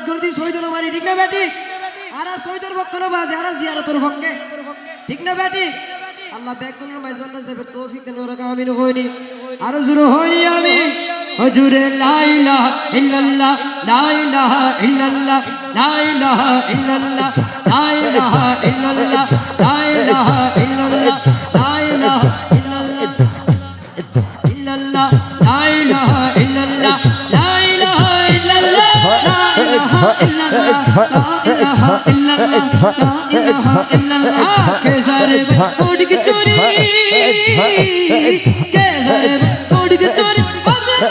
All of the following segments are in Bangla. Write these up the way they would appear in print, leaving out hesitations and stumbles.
গরদি সৈদর মারি ঠিক না বেটি আর সৈদর বকনো বাজে আর জিয়ারতের হককে ঠিক না বেটি আল্লাহ বেকুনের মাইজবান্না যাবে তৌফিক দেন ওরা আমিন হইনি আর জুরু হইনি আমি হুজুরে লা ইলাহা ইল্লাল্লাহ লা ইলাহা ইল্লাল্লাহ লা ইলাহা ইল্লাল্লাহ লা ইলাহা ইল্লাল্লাহ লা ইলাহা ইল্লাল্লাহ লা ইলাহা ইল্লাল্লাহ লা ইলাহা ইল্লাল্লাহ লা ইলাহা ইল্লাল্লাহ লা ইলাহা ইল্লাল্লাহ লা ইলাহা ইল্লাল্লাহ লা ইলাহা ইল্লাল্লাহ কে সারে উড় के चोरी के सारे उड़ के चोरी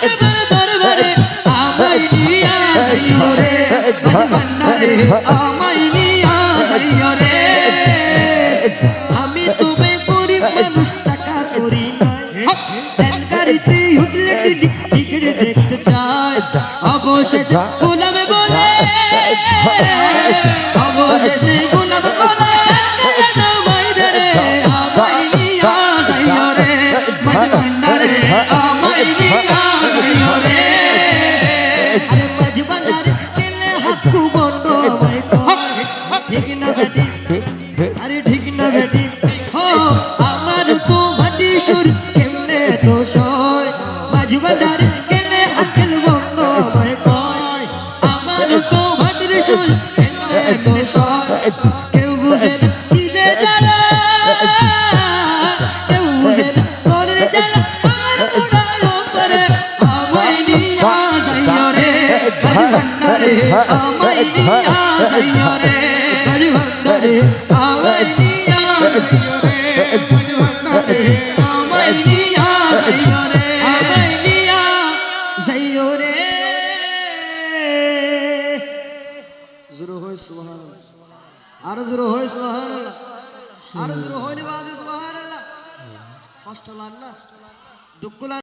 के दरबाরে আমায় নিয়া যাইও রে ভান্ডারে আমায় নিয়া যাইও রে আমি তুমি গরিব মানুষ টাকা চুরি গাড়িতে উঠলে টিকিট দেখতে চাই অবশেষে গোলামে বলে অবশেষে গোলামে বলে আমায় নিয়া যাইও রে ভান্ডারে আমায় নিয়া যাইও রে আরে ভান্ডারে কেলে হাকু বন্ধ আমায় ঠিক না বেটি আরে ঠিক না বেটি हो আমার তো মাটি সুর কেমনে তো সয় মাঝি ভান্ডার কেনে আকেল বন্ধ আমায় কয় আমার তো মাটির সুর কেমনে তো সয় কেউ বুঝে না কি যে জ্বালা কেউ বুঝে না তোরে জ্বালা আমার উড়াল করে আমায় নিয়া যাইও রে মাঝি ভান্ডারে আমায় নিয়া যাইও রে মাঝি ভান্ডারে আমায় নিয়া যাইও রে আমায় নিয়া যাইও রে আমায় নিয়া যাইও রে জোরে হয় সুবহানাল্লাহ আর জোরে হয় সুবহানাল্লাহ আর জোরে হয় নি বাজে সুবহানাল্লাহ কষ্ট লাগ না দুঃখ